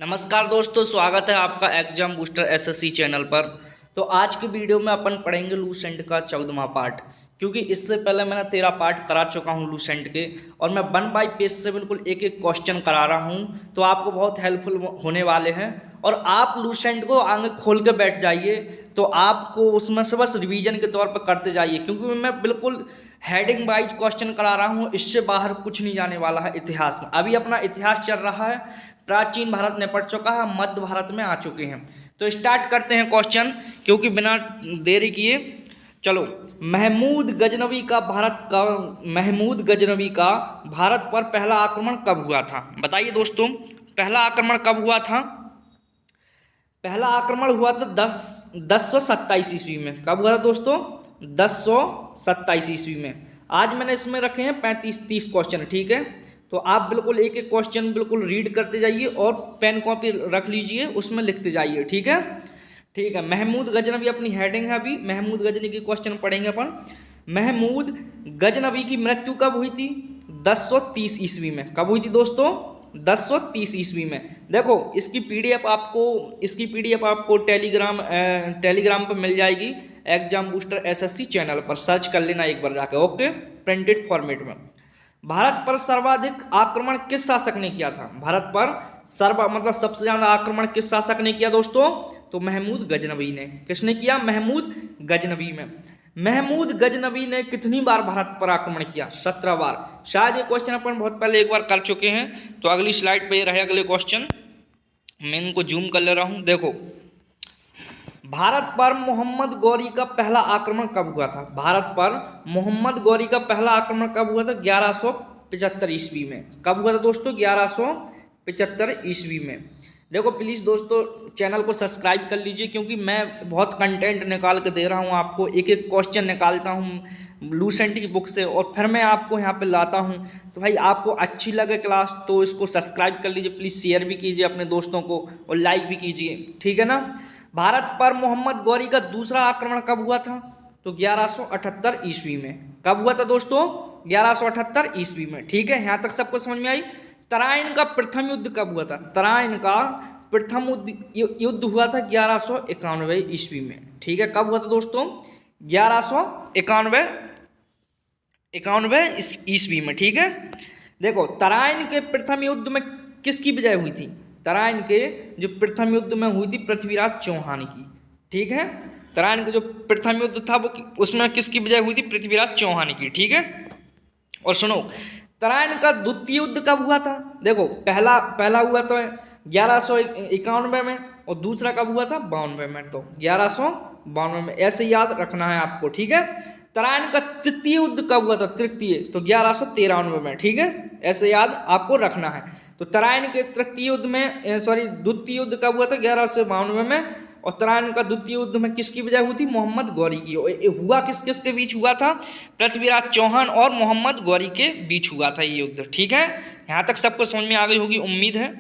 नमस्कार दोस्तों, स्वागत है आपका एग्जाम बूस्टर एसएससी चैनल पर। तो आज की वीडियो में अपन पढ़ेंगे लूसेंट का 14वां पार्ट, क्योंकि इससे पहले मैंने 13 पार्ट करा चुका हूं लूसेंट के, और मैं 1 बाय पेज से बिल्कुल एक एक क्वेश्चन करा रहा हूं। तो आपको बहुत हेल्पफुल होने वाले हैं, और आप लूसेंट को आगे खोल के बैठ जाइए। तो आपको उसमें से बस रिवीजन के तौर पर करते जाइए, क्योंकि मैं बिल्कुल हेडिंग वाइज क्वेश्चन करा रहा हूँ। इससे बाहर कुछ नहीं जाने वाला है इतिहास में। अभी अपना इतिहास चल रहा है, प्राचीन भारत निपट चुका है, मध्य भारत में आ चुके हैं। तो स्टार्ट करते हैं क्वेश्चन, क्योंकि बिना देरी किए चलो। महमूद गजनवी का भारत पर पहला आक्रमण कब हुआ था? बताइए दोस्तों, पहला आक्रमण कब हुआ था? पहला आक्रमण हुआ था 1027 ईस्वी में। कब हुआ था दोस्तों? 1027 ईस्वी में। आज मैंने इसमें रखे हैं 35-30 क्वेश्चन, ठीक है। तो आप बिल्कुल एक एक क्वेश्चन बिल्कुल रीड करते जाइए और पेन कॉपी रख लीजिए, उसमें लिखते जाइए, ठीक है। ठीक है, महमूद गजनवी अपनी हेडिंग है। अभी महमूद गजनवी की क्वेश्चन पढ़ेंगे अपन। महमूद गजनवी की मृत्यु कब हुई थी? 1030 ईस्वी में। कब हुई थी दोस्तों? 1030 ईस्वी में। देखो, इसकी पीडीएफ आपको टेलीग्राम पर मिल जाएगी। एग्जाम बूस्टर एसएससी चैनल पर सर्च कर लेना एक बार जाके, ओके, प्रिंटेड फॉर्मेट में। भारत पर सर्वाधिक आक्रमण किस शासक ने किया था? भारत पर सबसे ज्यादा आक्रमण किस शासक ने किया दोस्तों? तो महमूद गजनवी ने। किसने किया? महमूद गजनवी में। महमूद गजनवी ने कितनी बार भारत पर आक्रमण किया? 17 बार। शायद ये क्वेश्चन अपन बहुत पहले एक बार कर चुके हैं। तो अगली स्लाइड पे ये रहे अगले क्वेश्चन। मैं इनको जूम कर ले रहा हूं। देखो, भारत पर मोहम्मद गौरी का पहला आक्रमण कब हुआ था? भारत पर मोहम्मद गौरी का पहला आक्रमण कब हुआ था? 1175 ईस्वी में। कब हुआ था दोस्तों? 1175 ईस्वी में। देखो प्लीज़ दोस्तों, चैनल को सब्सक्राइब कर लीजिए, क्योंकि मैं बहुत कंटेंट निकाल के दे रहा हूँ आपको। एक एक क्वेश्चन निकालता हूँ लूसेंट की बुक से, और फिर मैं आपको यहाँ पे लाता हूँ। तो भाई, आपको अच्छी लगे क्लास तो इसको सब्सक्राइब कर लीजिए प्लीज़, शेयर भी कीजिए अपने दोस्तों को, और लाइक भी कीजिए, ठीक है ना। भारत पर मोहम्मद गौरी का दूसरा आक्रमण कब हुआ था? तो 1178 ईस्वी में। कब हुआ था दोस्तों? 1178 ईस्वी में, ठीक है। यहाँ तक सबको समझ में आई? तराइन का प्रथम युद्ध कब हुआ था? तराइन का प्रथम युद्ध हुआ था 1191 ईस्वी में, ठीक है। कब हुआ था दोस्तों? 1191 ईस्वी में, ठीक है। देखो, तराइन के प्रथम युद्ध में किसकी विजय हुई थी? तराइन के जो प्रथम युद्ध में हुई थी पृथ्वीराज चौहान की, ठीक है। तराइन का जो प्रथम युद्ध था वो उसमें किसकी विजय हुई थी? पृथ्वीराज चौहान की, ठीक है। और सुनो, तराइन का द्वितीय युद्ध कब हुआ था? देखो, पहला हुआ तो 1191 में, और दूसरा कब हुआ था? 92 में। तो 1192 में, ऐसे याद रखना है आपको, ठीक है। तराइन का तृतीय युद्ध कब हुआ था? तृतीय तो 1193 में, ठीक है। ऐसे याद आपको रखना है। तो तराइन के द्वितीय युद्ध कब हुआ था? 1192 में। और तराइन का द्वितीय युद्ध में किसकी विजय हुई थी? मोहम्मद गौरी की। हुआ किस किस के बीच हुआ था? पृथ्वीराज चौहान और मोहम्मद गौरी के बीच हुआ था ये युद्ध, ठीक है। यहाँ तक सबको समझ में आ गई होगी, उम्मीद है।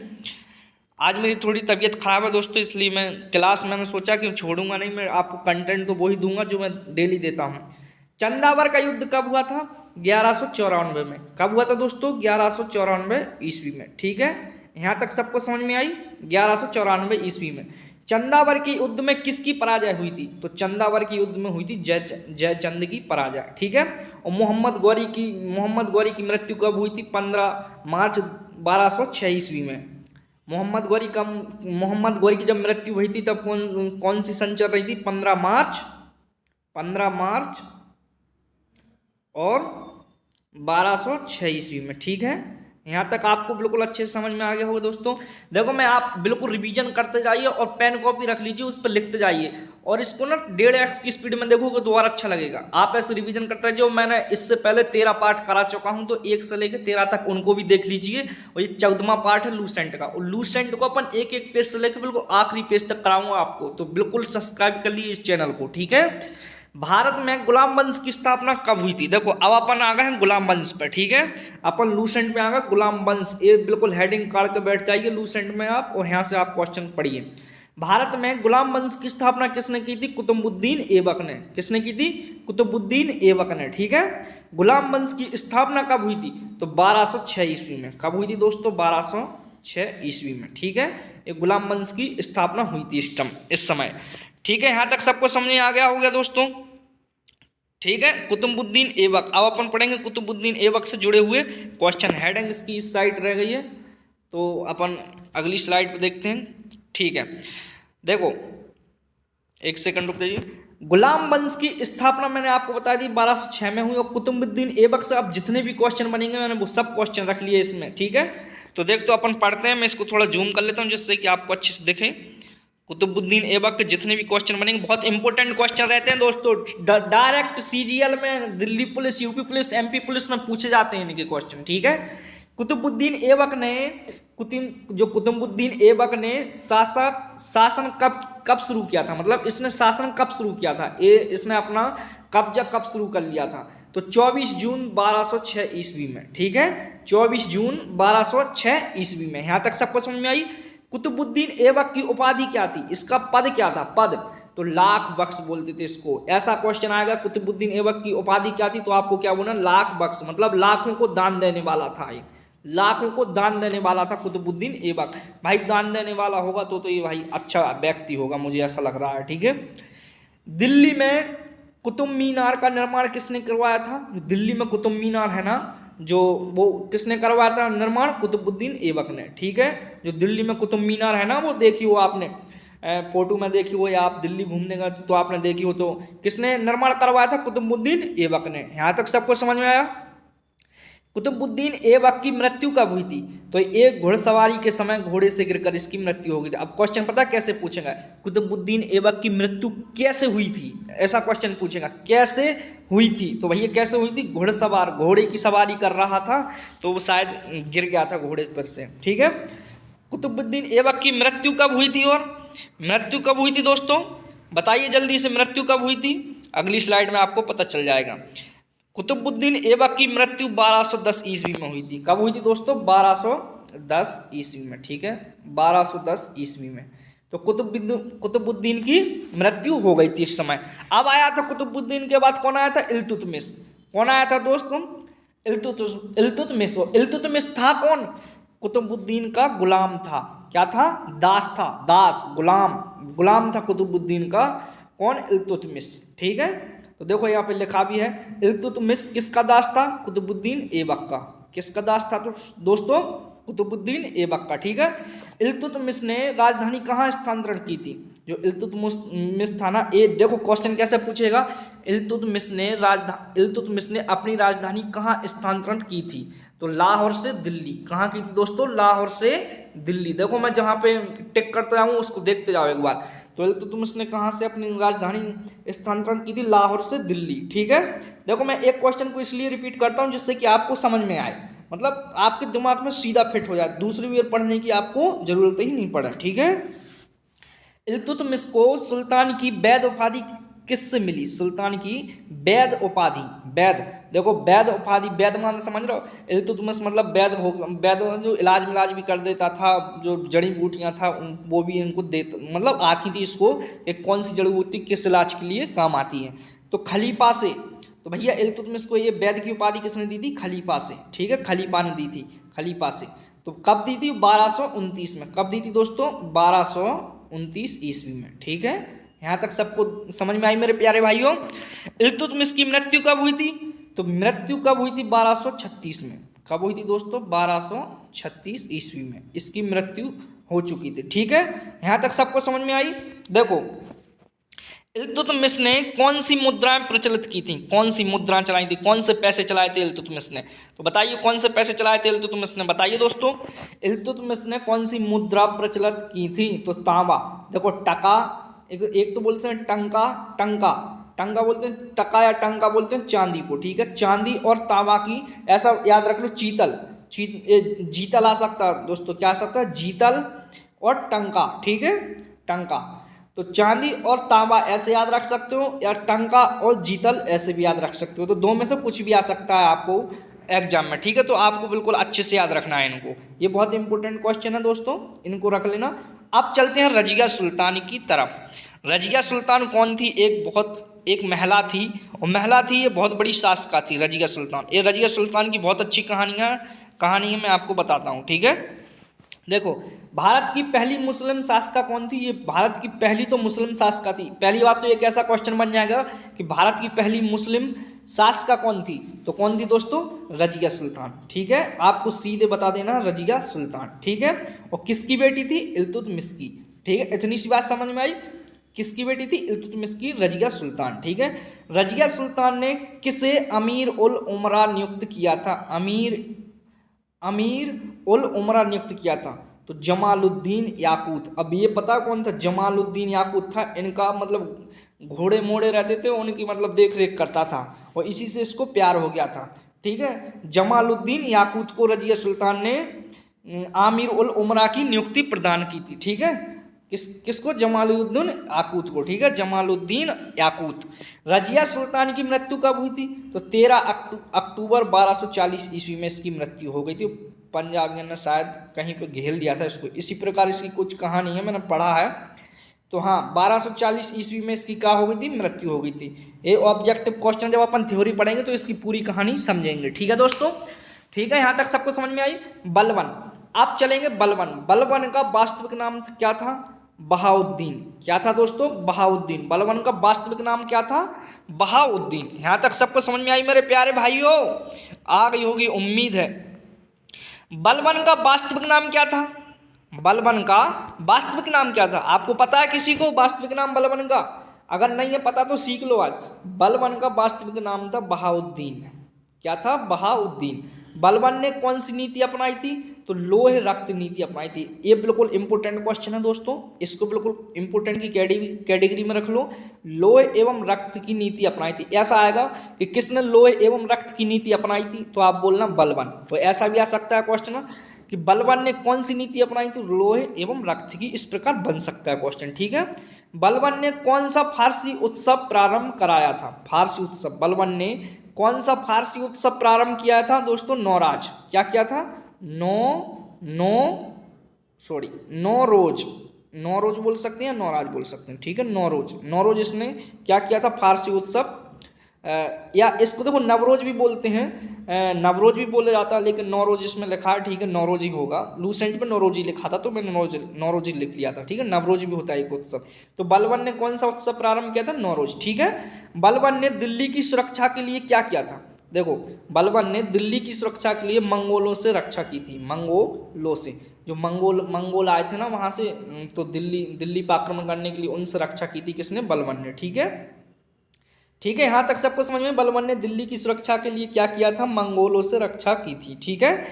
आज मेरी थोड़ी तबीयत खराब है दोस्तों, इसलिए मैंने सोचा कि छोड़ूंगा नहीं, मैं आपको कंटेंट तो वही दूंगा जो मैं डेली देता हूँ। चंदावर का युद्ध कब हुआ था? 1194 में। कब हुआ था दोस्तों? 1194 ईस्वी में, ठीक है। यहाँ तक सबको समझ में आई? 1194 ईस्वी में। चंदावर के युद्ध में किसकी पराजय हुई थी? तो चंदावर के युद्ध में हुई थी जयचंद की पराजय, ठीक है। और मोहम्मद गौरी की मृत्यु कब हुई थी? 15 मार्च 1206 ईस्वी में। मोहम्मद गौरी की जब मृत्यु हुई थी तब कौन सी सन चल रही थी? 15 मार्च और 1206 ईस्वी में, ठीक है। यहाँ तक आपको बिल्कुल अच्छे से समझ में आ गया होगा दोस्तों। देखो, मैं आप बिल्कुल रिवीजन करते जाइए और पेन कॉपी रख लीजिए, उस पर लिखते जाइए, और इसको ना 1.5x की स्पीड में देखोगे तो और अच्छा लगेगा। आप ऐसे रिवीजन करते जाइए। मैंने इससे पहले 13 पार्ट करा चुका हूँ, तो 1 से लेकर 13 तक उनको भी देख लीजिए। और ये 14वां पार्ट है लूसेंट का, और लूसेंट को अपन एक एक पेज से लेकर बिल्कुल आखिरी पेज तक कराऊंगा आपको। तो बिल्कुल सब्सक्राइब कर लीजिए इस चैनल को, ठीक है। भारत में गुलाम वंश की स्थापना कब हुई थी? देखो, अब अपन आ गए हैं गुलाम वंश पर, ठीक है। अपन लूसेंट में आ गए गुलाम वंश। ये बिल्कुल हेडिंग काट के बैठ जाइए लूसेंट में आप, और यहाँ से आप क्वेश्चन पढ़िए। भारत में गुलाम वंश की स्थापना किसने की थी? कुतुबुद्दीन ऐबक ने। किसने की थी? कुतुबुद्दीन ऐबक ने, ठीक है। गुलाम वंश की स्थापना कब हुई थी? तो 1206 ईस्वी में। कब हुई थी दोस्तों? 6 ईस्वी में। ठीक है, ये गुलाम वंश की स्थापना हुई थी इस समय। ठीक है, यहाँ तक सबको समझ में आ गया होगा दोस्तों। ठीक है, कुतुबुद्दीन ऐबक। अब अपन पढ़ेंगे कुतुबुद्दीन ऐबक से जुड़े हुए क्वेश्चन। हेडिंग इसकी इस साइड रह गई है, तो अपन अगली स्लाइड पे देखते हैं। ठीक है, देखो एक सेकंड रुक जाइए। गुलाम वंश की स्थापना मैंने आपको बता दी 1206 में हुई, और कुतुबुद्दीन ऐबक से अब जितने भी क्वेश्चन बनेंगे मैंने वो सब क्वेश्चन रख लिए इसमें। ठीक है, तो देख तो अपन पढ़ते हैं, मैं इसको थोड़ा जूम कर लेता हूँ जिससे कि आपको अच्छे से दिखे। कुतुबुद्दीन ऐबक के जितने भी क्वेश्चन बनेंगे बहुत इंपॉर्टेंट क्वेश्चन रहते हैं दोस्तों। डायरेक्ट सीजीएल में, Delhi police, UP police, MP police में पूछे जाते हैं इनके क्वेश्चन। ठीक है, कुतुबुद्दीन ऐबक ने कुतुबुद्दीन ऐबक ने शासन कब शुरू किया था, मतलब इसने शासन कब शुरू किया था, इसने अपना कब्जा कब शुरू कर लिया था, तो 24 जून 1206 ईस्वी में। ठीक है, 24 जून 1206 ईस्वी में। यहाँ तक सबको समझ में आई। कुतुबुद्दीन ऐबक की उपाधि क्या थी, इसका पद क्या था, पद तो लाख बख्श बोलते थे इसको। ऐसा क्वेश्चन आएगा कुतुबुद्दीन ऐबक की उपाधि क्या थी, तो आपको क्या बोलना, लाख बख्श, मतलब लाखों को दान देने वाला था, एक लाखों को दान देने वाला था कुतुबुद्दीन ऐबक। भाई दान देने वाला होगा तो ये भाई अच्छा व्यक्ति होगा, मुझे ऐसा लग रहा है। ठीक है, दिल्ली में कुतुब मीनार का निर्माण किसने करवाया था, दिल्ली में कुतुब मीनार है ना, जो वो किसने करवाया था निर्माण, कुतुबुद्दीन ऐबक ने। ठीक है, जो दिल्ली में कुतुब मीनार है ना, वो देखी हो आपने फोटो में देखी हो, या आप दिल्ली घूमने गए तो आपने देखी हो, तो किसने निर्माण करवाया था, कुतुबुद्दीन ऐबक ने। यहाँ तक सबको समझ में आया। कुतुबुद्दीन ऐबक की मृत्यु कब हुई थी, तो एक घुड़सवारी के समय घोड़े से गिरकर इसकी मृत्यु हो गई थी। अब क्वेश्चन पता कैसे पूछेगा, कुतुबुद्दीन ऐबक की मृत्यु कैसे हुई थी, ऐसा क्वेश्चन पूछेगा, कैसे हुई थी, तो भैया कैसे हुई थी, घुड़सवार घोड़े की सवारी कर रहा था तो वो शायद गिर गया था घोड़े पर से। ठीक है, कुतुबुद्दीन ऐबक की मृत्यु कब हुई थी, और मृत्यु कब हुई थी दोस्तों, बताइए जल्दी से, मृत्यु कब हुई थी, अगली स्लाइड में आपको पता चल जाएगा। कुतुबुद्दीन ऐबक की मृत्यु 1210 ईस्वी में हुई थी। कब हुई थी दोस्तों, 1210 ईस्वी में। ठीक है, 1210 ईस्वी में तो कुतुबुद्दीन की मृत्यु हो गई थी इस समय। अब आया था कुतुबुद्दीन के बाद कौन आया था, इल्तुतमिश। कौन आया था दोस्तों, इल्तुतमिश। इल्तुतमिश था कौन, कुतुबुद्दीन का गुलाम था। क्या था, दास था, दास, गुलाम था कुतुबुद्दीन का, कौन, इल्तुतमिश। ठीक है, तो देखो यहाँ पे लिखा भी है, इल्तुतमिश किसका दास था, कुतुबुद्दीन ऐबक का। किसका दास था तो दोस्तों, कुतुबुद्दीन ऐबक का। ठीक है, इल्तुतमिश ने राजधानी कहाँ स्थानांतरण की थी, जो इल्तुतमिश था ना, ये देखो क्वेश्चन कैसे पूछेगा, इल्तुतमिश ने अपनी राजधानी कहाँ स्थानांतरण की थी, तो लाहौर से दिल्ली। कहाँ की थी दोस्तों, लाहौर से दिल्ली। देखो मैं जहाँ पे टिक करता हूँ उसको देखते जाओ एक बार। तो इल्तुतमिश ने कहाँ से अपनी राजधानी स्थानांतरण की थी, लाहौर से दिल्ली। ठीक है, देखो मैं एक क्वेश्चन को इसलिए रिपीट करता हूँ जिससे कि आपको समझ में आए, मतलब आपके दिमाग में सीधा फिट हो जाए, दूसरी बार पढ़ने की आपको जरूरत ही नहीं पड़े। ठीक है, इल्तुतमिश को सुल्तान की वैद उपाधि किससे मिली, सुल्तान की वैद उपाधि, वैद, देखो वैद उपाधि, वैद मान समझ रहे हो, इल्तुतमिश मतलब वैद जो इलाज मिलाज भी कर देता था, जो जड़ी बूटियां था वो भी इनको दे, मतलब आती थी इसको, एक कौन सी जड़ी बूटी किस इलाज के लिए काम आती है, तो खलीफा से। तो भैया इल्तुतमिश को ये वैद की उपाधि किसने दी थी, खलीफा से। ठीक है, खलीफा ने दी थी, खलीफा से। तो कब दी थी, 1229 में। कब दी थी दोस्तों, 1229 ईस्वी में। ठीक है, यहाँ तक सबको समझ में आई मेरे प्यारे भाइयों। इल्तुतमिश की मृत्यु कब हुई थी, तो मृत्यु कब हुई थी, 1236 में। कब हुई थी दोस्तों, 1236 ईस्वी में इसकी मृत्यु हो चुकी थी। ठीक है, यहाँ तक सबको समझ में आई। देखो इल्तुतमिश ने कौन सी मुद्राएं प्रचलित की थी, कौन सी मुद्राएं चलाई थी, कौन से पैसे चलाए थे इल्तुतमिश ने, तो बताइए कौन से पैसे चलाए थे इल्तुतमिश ने, बताइए दोस्तों। इल्तुतमिश ने कौन सी मुद्रा प्रचलित की थी, तो तांबा। देखो टका, एक तो बोलते हैं टंका, टंका बोलते हैं, टका या टंका बोलते हैं चांदी को। ठीक है, चांदी और तांबा की, ऐसा याद रख लो, जीतल आ सकता है दोस्तों, क्या आ सकता है, जीतल और टंका। ठीक है, टंका, तो चांदी और तांबा ऐसे याद रख सकते हो, या टंका और जीतल ऐसे भी याद रख सकते हो, तो दो में से कुछ भी आ सकता है आपको एग्जाम में। ठीक है, तो आपको बिल्कुल अच्छे से याद रखना है इनको, ये बहुत इंपॉर्टेंट क्वेश्चन है दोस्तों, इनको रख लेना। अब चलते हैं रजिया सुल्तान की तरफ। रजिया सुल्तान कौन थी, एक महिला थी, और महिला थी ये बहुत बड़ी शासका थी रजिया सुल्तान। ये रजिया सुल्तान की बहुत अच्छी कहानी है, मैं आपको बताता हूँ। ठीक है, देखो, भारत की पहली मुस्लिम शासिका कौन थी? ये भारत की पहली तो मुस्लिम शासिका थी। पहली बात तो एक ऐसा क्वेश्चन बन जाएगा कि भारत की पहली मुस्लिम शासिका कौन थी, तो कौन थी दोस्तों? रजिया सुल्तान। ठीक है, आपको सीधे बता देना, रजिया सुल्तान। ठीक है, और किसकी बेटी थी? इल्तुतमिश की। ठीक है, इतनी सी बात समझ में आई। किसकी बेटी थी? इल्तुतमिश की, रजिया सुल्तान। ठीक है, रजिया सुल्तान ने किसे अमीर उल उमरा नियुक्त किया था? अमीर उल उमरा नियुक्त किया था, तो जमालुद्दीन याकूत। अब ये पता कौन था? जमालुद्दीन याकूत था। इनका मतलब घोड़े मोड़े रहते थे, उनकी मतलब देख रेख करता था, और इसी से इसको प्यार हो गया था। ठीक है, जमालुद्दीन याकूत को रजिया सुल्तान ने आमिर उल उमरा की नियुक्ति प्रदान की थी। ठीक है, किसको? जमालुद्दीन याकूत को। ठीक है, जमालुद्दीन याकूत। रजिया सुल्तान की मृत्यु कब हुई थी? तो 13 अक्टूबर 1240 ईस्वी में इसकी मृत्यु हो गई थी। पंजाबियों ने शायद कहीं पे घेर लिया था इसको। इसी प्रकार इसकी कुछ कहानी है, मैंने पढ़ा है। तो हाँ, 1240 ईस्वी में इसकी क्या हो गई थी? मृत्यु हो गई थी। ये ऑब्जेक्टिव क्वेश्चन जब अपन थ्योरी पढ़ेंगे तो इसकी पूरी कहानी समझेंगे। ठीक है दोस्तों, ठीक है, यहाँ तक सबको समझ में आई। बलबन। अब चलेंगे बलबन। बलबन का वास्तविक नाम क्या था? बहाउद्दीन। क्या था दोस्तों? बहाउद्दीन। बलबन का वास्तविक नाम क्या था? बहाउद्दीन। यहाँ तक सबको समझ में आई मेरे प्यारे भाइयों? आ गई होगी उम्मीद है। बलबन का वास्तविक नाम क्या था? बलबन का वास्तविक नाम क्या था? आपको पता है किसी को वास्तविक नाम बलबन का? अगर नहीं है पता तो सीख लो आज। बलबन का वास्तविक नाम था बहाउद्दीन। क्या था? बहाउद्दीन। बलबन ने कौन सी नीति अपनाई थी? तो लोह रक्त नीति अपनाई थी। ये बिल्कुल इंपोर्टेंट क्वेश्चन है दोस्तों, इसको बिल्कुल इंपोर्टेंट की कैटेगरी में रख लो। लोह एवं रक्त की नीति अपनाई थी। ऐसा आएगा कि किसने लोह एवं रक्त की नीति अपनाई थी, तो आप बोलना बलबन। तो ऐसा भी आ सकता है क्वेश्चन कि बलबन ने कौन सी नीति अपनाई थी? लोह एवं रक्त की। इस प्रकार बन सकता है क्वेश्चन। ठीक है, बलबन ने कौन सा फारसी उत्सव प्रारंभ कराया था? फारसी उत्सव। बलबन ने कौन सा फारसी उत्सव प्रारंभ किया था दोस्तों? नौराज। क्या किया था? नौरोज। नौरोज बोल सकते हैं, नौराज बोल सकते हैं। ठीक है, नौरोज। नौरोज इसने क्या किया था? फारसी उत्सव, या इसको देखो नवरोज भी बोलते हैं, नवरोज भी बोला जाता है, लेकिन नौरोज इसमें लिखा है। ठीक है, नौरोज ही होगा। लूसेंट में नौरोज ही लिखा था तो मैंने नौरोज ही लिख लिया था। ठीक है, नवरोज भी होता है एक उत्सव। तो बलबन ने कौन सा उत्सव प्रारंभ किया था? नौरोज। ठीक है, बलबन ने दिल्ली की सुरक्षा के लिए क्या किया था? देखो, बलबन ने दिल्ली की सुरक्षा के लिए मंगोलों से रक्षा की थी। मंगोलों से, जो मंगोल आए थे ना वहाँ से, तो दिल्ली पर आक्रमण करने के लिए उनसे रक्षा की थी किसने? बलबन ने। ठीक है, ठीक है, यहाँ तक सबको समझ में। बलबन ने दिल्ली की सुरक्षा के लिए क्या किया था? मंगोलों से रक्षा की थी। ठीक है,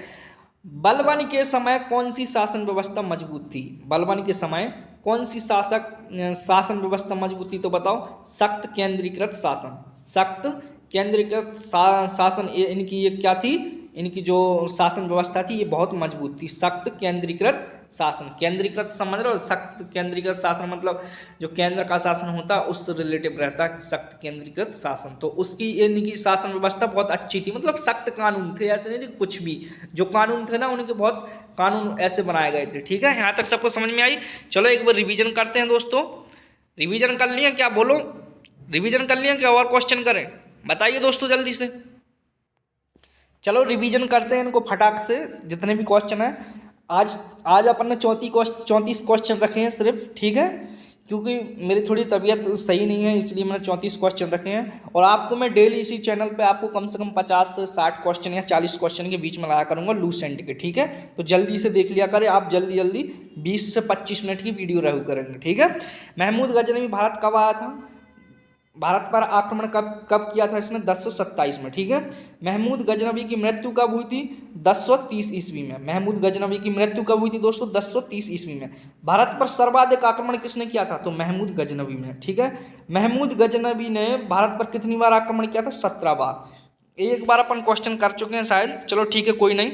बलबन के समय कौन सी शासन व्यवस्था मजबूत थी? बलबन के समय कौन सी शासन व्यवस्था मजबूत थी? तो बताओ। सख्त केंद्रीकृत शासन। सख्त केंद्रीकृत शासन, इनकी ये क्या थी? इनकी जो शासन व्यवस्था थी ये बहुत मजबूत थी। सख्त केंद्रीकृत शासन। केंद्रीकृत समझ रहे हो? सख्त केंद्रीकृत शासन मतलब जो केंद्र का शासन होता है उससे रिलेटिव रहता है सख्त केंद्रीकृत शासन। तो उसकी इनकी शासन व्यवस्था बहुत अच्छी थी, मतलब सख्त कानून थे, ऐसे नहीं कुछ भी। जो कानून थे ना उनके बहुत कानून ऐसे बनाए गए थे। ठीक है, यहाँ तक सबको समझ में आई। चलो एक बार रिवीजन करते हैं दोस्तों। रिवीजन कर लिया क्या? बोलो, रिवीजन कर लिया क्या? और क्वेश्चन करें? बताइए दोस्तों जल्दी से। चलो रिवीजन करते हैं इनको फटाक से, जितने भी क्वेश्चन हैं। आज अपन ने 34 क्वेश्चन रखे हैं सिर्फ। ठीक है, क्योंकि मेरी थोड़ी तबीयत सही नहीं है इसलिए मैंने 34 क्वेश्चन रखे हैं। और आपको मैं डेली इसी चैनल पे आपको कम से कम 50 से 60 क्वेश्चन या 40 क्वेश्चन के बीच में लाया करूँगा लूसेंट के। ठीक है, तो जल्दी से देख लिया करें आप, जल्दी 20 से 25 मिनट की वीडियो रहू करेंगे। ठीक है, महमूद गजनवी भारत कब आया था? भारत पर आक्रमण कब किया था इसने? 1027 में। ठीक है, महमूद गजनवी की मृत्यु कब हुई थी? 1030 ईस्वी में। महमूद गजनवी की मृत्यु कब हुई थी दोस्तों? 1030 ईस्वी में। भारत पर सर्वाधिक आक्रमण किसने किया था? तो महमूद गजनवी ने। ठीक है, महमूद गजनवी ने भारत पर कितनी बार आक्रमण किया था? 17 बार। एक बार अपन क्वेश्चन कर चुके हैं शायद। चलो ठीक है, कोई नहीं।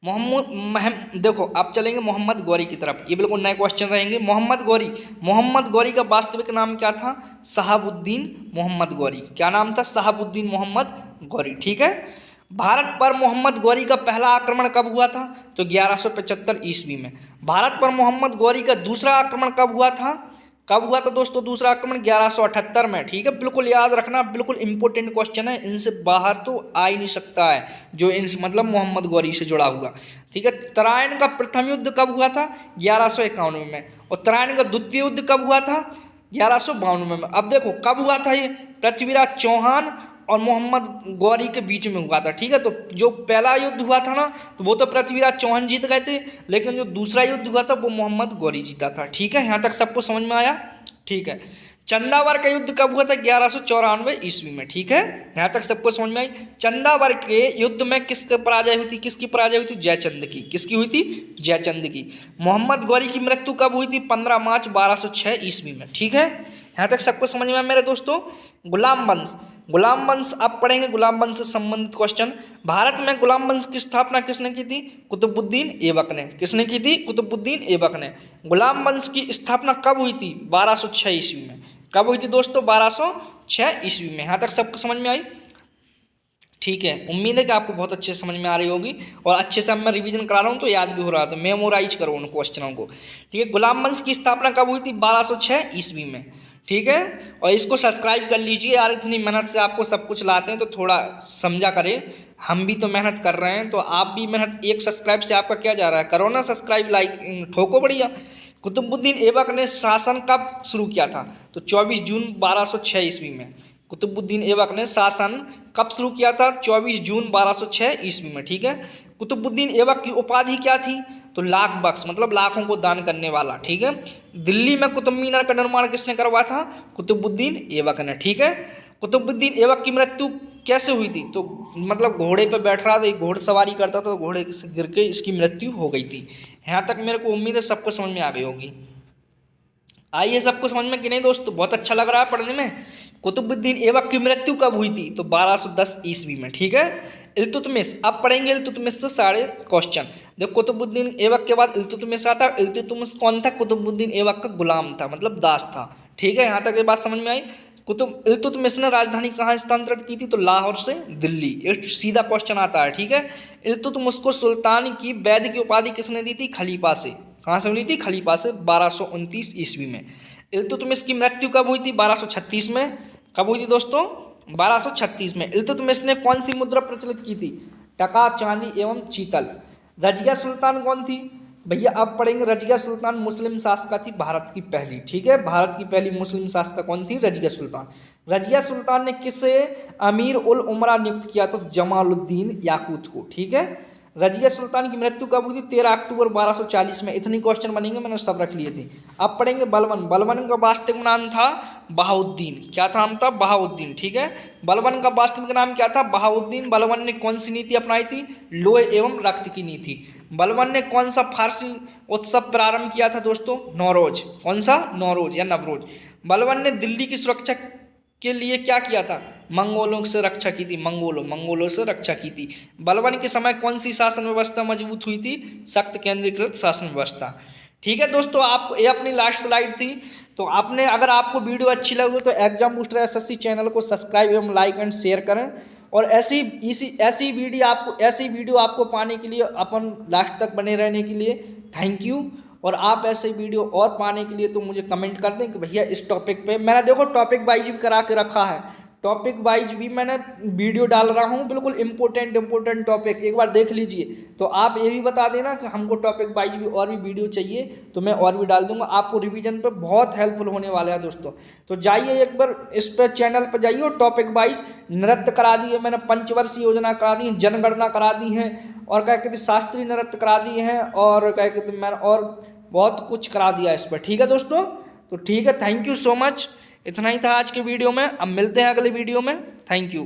देखो अब चलेंगे मोहम्मद गौरी की तरफ। ये बिल्कुल नए क्वेश्चन रहेंगे। मोहम्मद गौरी का वास्तविक नाम क्या था? शहाबुद्दीन मोहम्मद गौरी। क्या नाम था? शहाबुद्दीन मोहम्मद गौरी। ठीक है, भारत पर मोहम्मद गौरी का पहला आक्रमण कब हुआ था? तो 1175 ईस्वी में। भारत पर मोहम्मद गौरी का दूसरा आक्रमण कब हुआ था? कब हुआ था दोस्तों दूसरा आक्रमण? 1178 में। ठीक है, बिल्कुल याद रखना, बिल्कुल इंपॉर्टेंट क्वेश्चन है, इनसे बाहर तो आ ही नहीं सकता है, जो इन मतलब मोहम्मद गौरी से जुड़ा हुआ। ठीक है, तराइन का प्रथम युद्ध कब हुआ था? 1191 में। और तराइन का द्वितीय युद्ध कब हुआ था? 1192 में। अब देखो कब हुआ था ये? पृथ्वीराज चौहान और मोहम्मद गौरी के बीच में हुआ था। ठीक है, तो जो पहला युद्ध हुआ था ना, तो वो तो पृथ्वीराज चौहान जीत गए थे, लेकिन जो दूसरा युद्ध हुआ था वो मोहम्मद गौरी जीता था। ठीक है, यहाँ तक सबको समझ में आया? ठीक है, चंदावर का युद्ध कब हुआ था? 1194 ईस्वी में। ठीक है, यहाँ तक सबको समझ में आई? चंदावर के युद्ध में किसकी पराजय हुई थी? किसकी पराजय हुई थी? जयचंद की। किसकी हुई थी? जयचंद की। मोहम्मद गौरी की मृत्यु कब हुई थी? 15 मार्च 1206 ईस्वी में। ठीक है, यहाँ तक सबको समझ में आया मेरे दोस्तों? गुलाम वंश, गुलाम वंश आप पढ़ेंगे, गुलाम वंश से संबंधित क्वेश्चन। भारत में गुलाम वंश की स्थापना किसने की थी? कुतुबुद्दीन ऐबक ने। किसने की थी? कुतुबुद्दीन ऐबक ने। गुलाम वंश की स्थापना कब हुई थी? 1206 ईस्वी में। कब हुई थी दोस्तों? 1206 ईस्वी में। यहाँ तक सबको समझ में आई? ठीक है, उम्मीद है कि आपको बहुत अच्छे से समझ में आ रही होगी, और अच्छे से मैं रिवीजन करा रहा हूँ तो याद भी हो रहा है, तो मेमोराइज करो उन क्वेश्चनों को। ठीक है, गुलाम वंश की स्थापना कब हुई थी? 1206 ईस्वी में। ठीक है, और इसको सब्सक्राइब कर लीजिए यार, इतनी मेहनत से आपको सब कुछ लाते हैं तो थोड़ा समझा करें। हम भी तो मेहनत कर रहे हैं, तो आप भी मेहनत, एक सब्सक्राइब से आपका क्या जा रहा है? करो ना सब्सक्राइब, लाइक ठोको बढ़िया। कुतुबुद्दीन ऐबक ने शासन कब शुरू किया था? तो 24 जून 1206 ईस्वी में। कुतुबुद्दीन ऐबक ने शासन कब शुरू किया था? 24 जून 1206 ईस्वी में। ठीक है, कुतुबुद्दीन ऐबक की उपाधि क्या थी? तो लाख बख्श, मतलब लाखों को दान करने वाला। ठीक है, दिल्ली में कुतुब मीनार का निर्माण किसने करवाया था? कुतुबुद्दीन ऐबक ने। ठीक है, कुतुबुद्दीन ऐबक की मृत्यु कैसे हुई थी? तो मतलब घोड़े पर बैठ रहा था, घोड़सवारी करता था, तो घोड़े से गिर के इसकी मृत्यु हो गई थी। यहाँ तक मेरे को उम्मीद है सबको समझ में आ गई होगी। आइए सबको समझ में कि नहीं दोस्तों? बहुत अच्छा लग रहा है पढ़ने में। कुतुबुद्दीन ऐबक की मृत्यु कब हुई थी? तो 1210 ईस्वी में। ठीक है, इल्तुतमिश, अब पढ़ेंगे इल्तुतमिश से सारे क्वेश्चन। देखो कुतुबुद्दीन ऐबक के बाद इल्तुतमिश आता है। इल्तुतमिश कौन था? कुतुबुद्दीन ऐबक का गुलाम था, मतलब दास था। ठीक है, यहाँ तक ये बात समझ में आई? इल्तुतमिश ने राजधानी कहाँ स्थानांतरित की थी? तो लाहौर से दिल्ली। एक सीधा क्वेश्चन आता है। ठीक है, इल्तुतमिश को सुल्तान की वैद की उपाधि किसने दी थी? खलीफा से। कहाँ से मिली थी? खलीफा से, 1229 ईस्वी में। इल्तुतमिश की मृत्यु कब हुई थी? 1236 में। कब हुई थी दोस्तों? 1236 में। इल्तुतमिश ने कौन सी मुद्रा प्रचलित की थी? टका, चांदी एवं चीतल। रजिया सुल्तान कौन थी? भैया आप पढ़ेंगे, रजिया सुल्तान मुस्लिम शासका थी, भारत की पहली। ठीक है, भारत की पहली मुस्लिम शासका कौन थी? रजिया सुल्तान। रजिया सुल्तान ने किसे अमीर उल उमरा नियुक्त किया? तो जमालुद्दीन याकूत को। ठीक है, रजिया सुल्तान की मृत्यु कब हुई थी? 13 अक्टूबर 1240 में। इतनी क्वेश्चन बनेंगे, मैंने सब रख लिए थे। अब पढ़ेंगे बलबन। बलबन का वास्तविक नाम था बहाउद्दीन। क्या नाम था? बहाउद्दीन। ठीक है, बलबन का वास्तविक नाम क्या था? बहाउद्दीन। बलबन ने कौन सी नीति अपनाई थी? लोहे एवं रक्त की नीति। बलबन ने कौन सा फारसी उत्सव प्रारंभ किया था दोस्तों? नौरोज। कौन सा? नौरोज या नवरोज। बलबन ने दिल्ली की सुरक्षा के लिए क्या किया था? मंगोलों से रक्षा की थी। मंगोलों से रक्षा की थी। बलबन के समय कौन सी शासन व्यवस्था मजबूत हुई थी? सख्त केंद्रीकृत शासन व्यवस्था। ठीक है दोस्तों, आप ये अपनी लास्ट स्लाइड थी। तो आपने, अगर आपको वीडियो अच्छी लगी तो एग्जाम बूस्टर एसएससी चैनल को सब्सक्राइब एवं लाइक एंड शेयर करें, और ऐसी वीडियो आपको पाने के लिए, अपन लास्ट तक बने रहने के लिए थैंक यू। और आप ऐसे वीडियो और पाने के लिए तो मुझे कमेंट कर दें कि भैया इस टॉपिक पे, मैंने देखो टॉपिक वाइज भी करा के रखा है, टॉपिक वाइज भी मैंने वीडियो डाल रहा हूँ, बिल्कुल इंपॉर्टेंट टॉपिक, एक बार देख लीजिए। तो आप ये भी बता देना कि हमको टॉपिक वाइज भी और भी वीडियो चाहिए, तो मैं और भी डाल दूंगा। आपको रिवीजन पे बहुत हेल्पफुल होने वाला है दोस्तों। तो जाइए एक बार इस पर चैनल पर जाइए, और टॉपिक वाइज नृत्य करा दिए मैंने, पंचवर्षीय योजना करा दी है, जनगणना करा दी है, और क्या कहते शास्त्रीय नृत्य करा दिए हैं, और क्या कहते मैंने और बहुत कुछ करा दिया इस पर। ठीक है दोस्तों, तो ठीक है, थैंक यू सो मच। इतना ही था आज के वीडियो में। अब मिलते हैं अगले वीडियो में। Thank you.